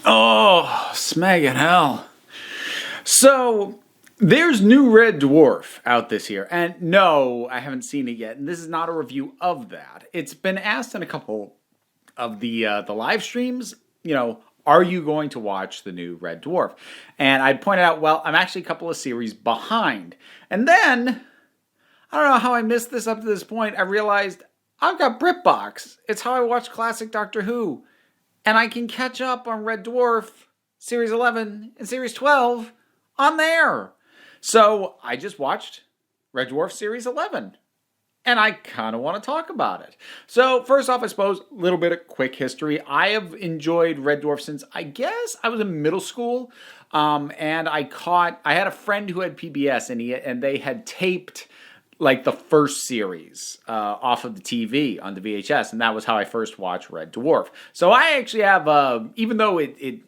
Oh, smegging hell. So, there's new Red Dwarf out this year. And no, I haven't seen it yet. And this is not a review of that. It's been asked in a couple of the live streams, are you going to watch the new Red Dwarf? And I pointed out, well, I'm actually a couple of series behind. And then, I don't know how I missed this up to this point. I realized I've got BritBox. It's how I watch classic Doctor Who. And I can catch up on Red Dwarf, Series 11 and Series 12 on there. So I just watched Red Dwarf Series 11. And I kind of want to talk about it. So first off, I suppose, a little bit of quick history. I have enjoyed Red Dwarf since, I guess, I was in middle school. And I had a friend who had PBS and they had taped like the first series off of the TV on the VHS. And that was how I first watched Red Dwarf. So I actually have, even though it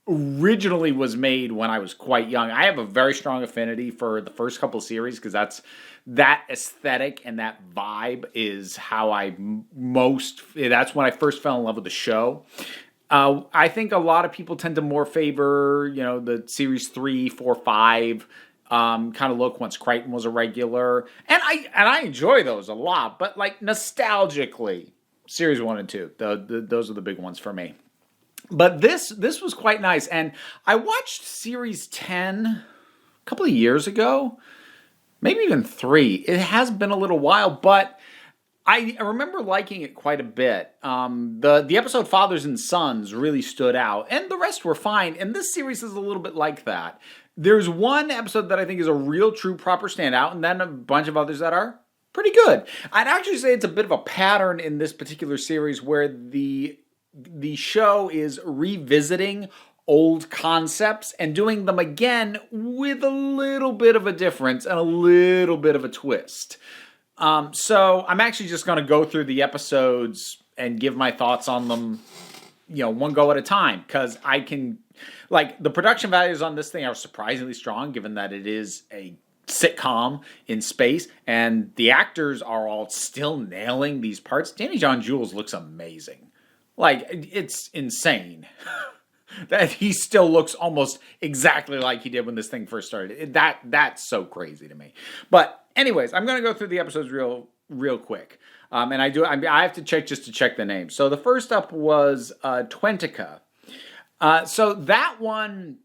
originally was made when I was quite young, I have a very strong affinity for the first couple of series because that aesthetic and that vibe is how that's when I first fell in love with the show. I think a lot of people tend to more favor, the series 3, 4, 5 kind of look once Crichton was a regular. And I enjoy those a lot, but like nostalgically, series 1 and 2, those are the big ones for me. But this was quite nice. And I watched series 10 a couple of years ago. Maybe even 3. It has been a little while, but I remember liking it quite a bit. The episode Fathers and Sons really stood out, and the rest were fine. And this series is a little bit like that. There's one episode that I think is a real, true, proper standout, and then a bunch of others that are pretty good. I'd actually say it's a bit of a pattern in this particular series where the show is revisiting old concepts and doing them again with a little bit of a difference and a little bit of a twist. So I'm actually just going to go through the episodes and give my thoughts on them, one go at a time. Because I can, the production values on this thing are surprisingly strong, given that it is a sitcom in space, and the actors are all still nailing these parts. Danny John Jules looks amazing. It's insane. That he still looks almost exactly like he did when this thing first started. That's so crazy to me. But anyways, I'm going to go through the episodes real quick. And I have to check just to check the name. So the first up was Twentica. So that one,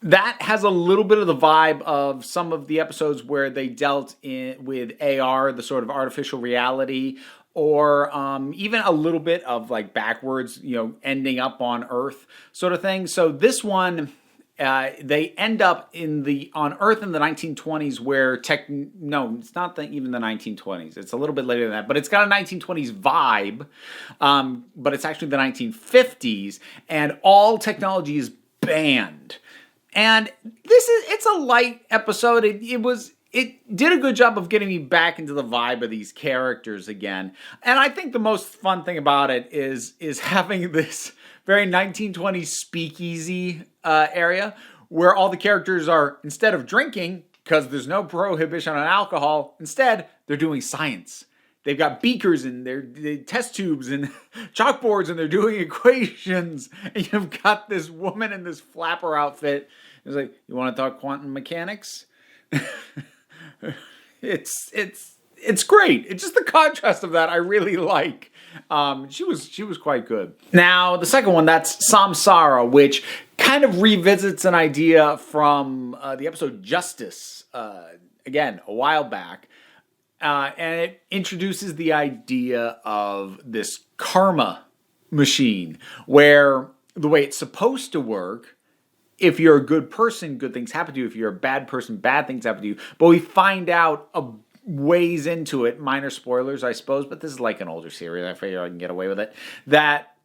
that has a little bit of the vibe of some of the episodes where they dealt with AR, the sort of artificial reality, or even a little bit of backwards, ending up on Earth sort of thing. So this one, they end up on Earth in the 1920s where no, it's not even the 1920s. It's a little bit later than that, but it's got a 1920s vibe, but it's actually the 1950s, and all technology is banned. And it's a light episode. It did a good job of getting me back into the vibe of these characters again. And I think the most fun thing about it is having this very 1920s speakeasy area where all the characters are, instead of drinking, because there's no prohibition on alcohol, instead they're doing science. They've got beakers and they're test tubes and chalkboards and they're doing equations. And you've got this woman in this flapper outfit. It's like, you want to talk quantum mechanics? It's great. It's just the contrast of that I really like. She was quite good. Now the second one, that's Samsara, which kind of revisits an idea from the episode Justice, again a while back, and it introduces the idea of this karma machine, where the way it's supposed to work, if you're a good person, good things happen to you. If you're a bad person, bad things happen to you. But we find out ways into it, minor spoilers, I suppose, but this is like an older series. I figure I can get away with it, that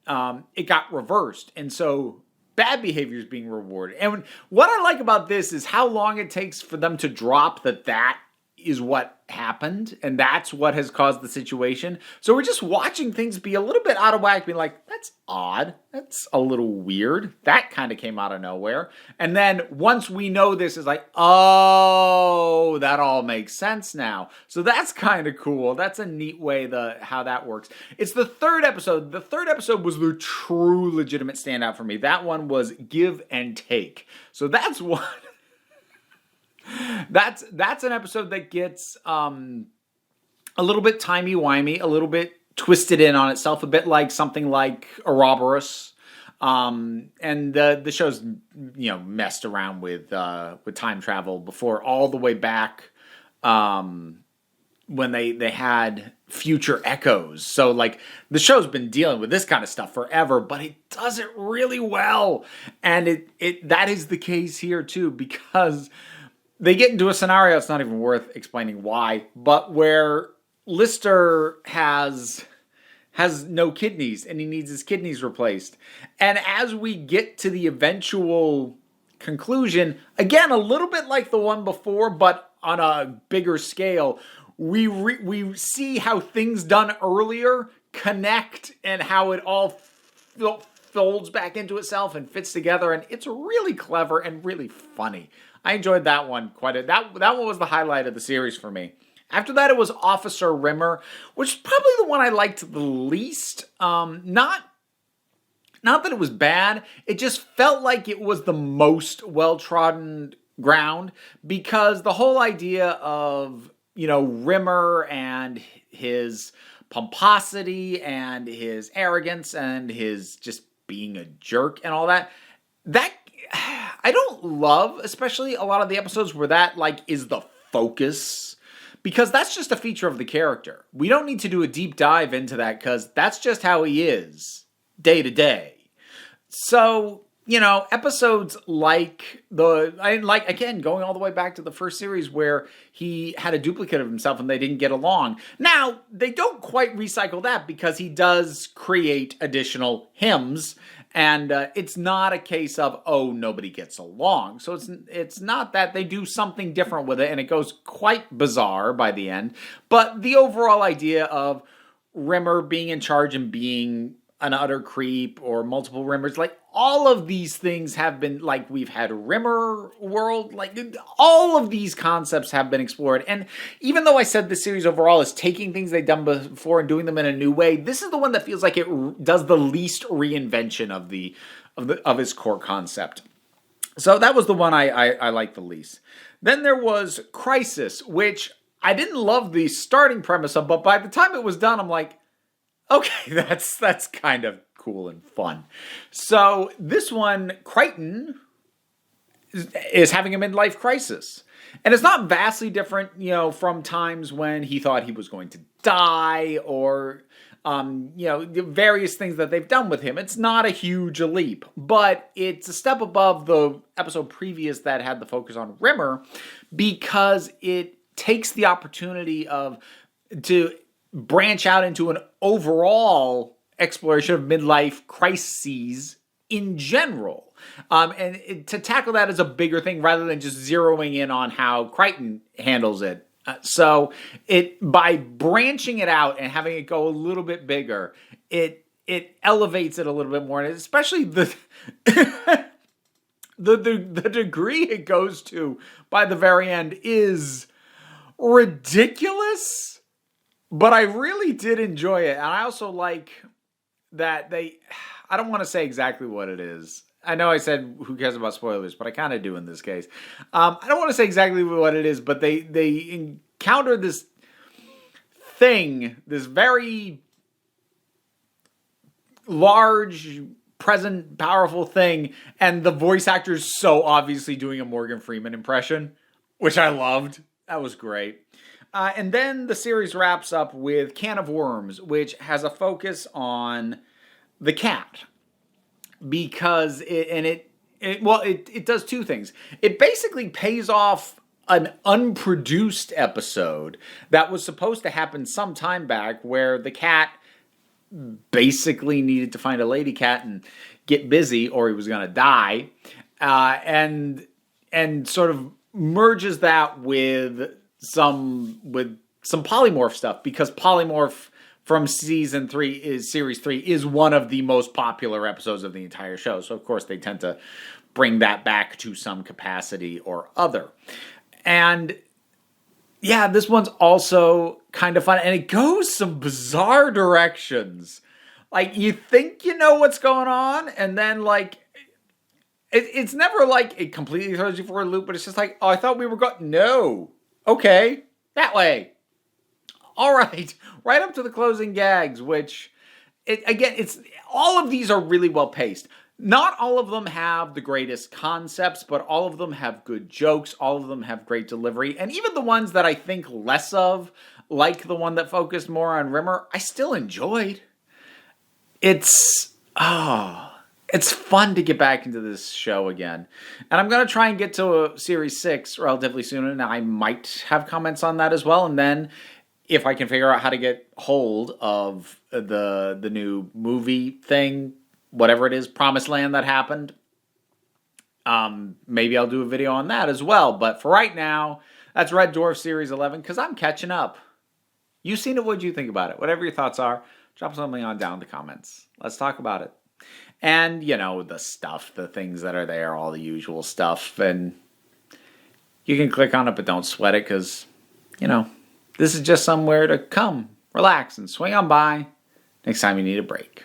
it got reversed. And so bad behavior is being rewarded. And what I like about this is how long it takes for them to drop that is what happened, and that's what has caused the situation. So we're just watching things be a little bit out of whack, being like, that's odd. That's a little weird. That kind of came out of nowhere. And then once we know this, is like, oh, that all makes sense now. So that's kind of cool. That's a neat way how that works. It's the third episode. The third episode was the true legitimate standout for me. That one was give and take. So that's one. That's an episode that gets a little bit timey-wimey, a little bit twisted in on itself, a bit like something like Ouroboros. And the show's messed around with time travel before, all the way back when they had future echoes. So like the show's been dealing with this kind of stuff forever, but it does it really well. And that is the case here too, because they get into a scenario, it's not even worth explaining why, but where Lister has no kidneys and he needs his kidneys replaced. And as we get to the eventual conclusion, again, a little bit like the one before, but on a bigger scale, we see how things done earlier connect and how it all folds back into itself and fits together. And it's really clever and really funny. I enjoyed that one quite a bit. That one was the highlight of the series for me. After that, it was Officer Rimmer, which is probably the one I liked the least. Not that it was bad. It just felt like it was the most well-trodden ground, because the whole idea of, Rimmer and his pomposity and his arrogance and his just being a jerk and all that I don't love, especially a lot of the episodes where that is the focus, because that's just a feature of the character. We don't need to do a deep dive into that because that's just how he is day to day. So, episodes again, going all the way back to the first series where he had a duplicate of himself and they didn't get along. Now, they don't quite recycle that because he does create additional hymns. And it's not a case of, nobody gets along. So it's not that. They do something different with it, and it goes quite bizarre by the end. But the overall idea of Rimmer being in charge and being an utter creep, or multiple Rimmers, all of these things have been, we've had Rimmer World, all of these concepts have been explored. And even though I said the series overall is taking things they've done before and doing them in a new way, this is the one that feels like it does the least reinvention of its core concept. So that was the one I liked the least. Then there was Crisis, which I didn't love the starting premise of, but by the time it was done, I'm like, okay, that's kind of cool and fun. So this one, Crichton is having a midlife crisis. And it's not vastly different, from times when he thought he was going to die, or, the various things that they've done with him. It's not a huge leap, but it's a step above the episode previous that had the focus on Rimmer, because it takes the opportunity to branch out into an overall exploration of midlife crises in general. And to tackle that as a bigger thing rather than just zeroing in on how Crichton handles it. So by branching it out and having it go a little bit bigger, it elevates it a little bit more. And especially the degree it goes to by the very end is ridiculous. But I really did enjoy it. And I also like that I don't want to say exactly what it is. I know I said who cares about spoilers, but I kind of do in this case. I don't want to say exactly what it is, but they encounter this thing, this very large, present, powerful thing, and the voice actor is so obviously doing a Morgan Freeman impression, which I loved. That was great. And then the series wraps up with Can of Worms, which has a focus on the cat. Because it does two things. It basically pays off an unproduced episode that was supposed to happen some time back, where the cat basically needed to find a lady cat and get busy or he was going to die. And sort of merges that with some polymorph stuff, because polymorph from series 3 is one of the most popular episodes of the entire show. So of course they tend to bring that back to some capacity or other. And yeah, this one's also kind of fun, and it goes some bizarre directions. Like, you think you know what's going on, and then, like, it's never like it completely throws you for a loop, but it's just like, oh, I thought we were going. No. Okay. That way. All right. Right up to the closing gags, which, it's all of these are really well paced. Not all of them have the greatest concepts, but all of them have good jokes. All of them have great delivery. And even the ones that I think less of, like the one that focused more on Rimmer, I still enjoyed. It's fun to get back into this show again. And I'm going to try and get to a Series 6 relatively soon, and I might have comments on that as well. And then if I can figure out how to get hold of the new movie thing, whatever it is, Promised Land that happened, maybe I'll do a video on that as well. But for right now, that's Red Dwarf Series 11, because I'm catching up. You've seen it, what'd you think about it? Whatever your thoughts are, drop something on down in the comments. Let's talk about it. And, the stuff, the things that are there, all the usual stuff. And you can click on it, but don't sweat it, because, this is just somewhere to come, relax, and swing on by next time you need a break.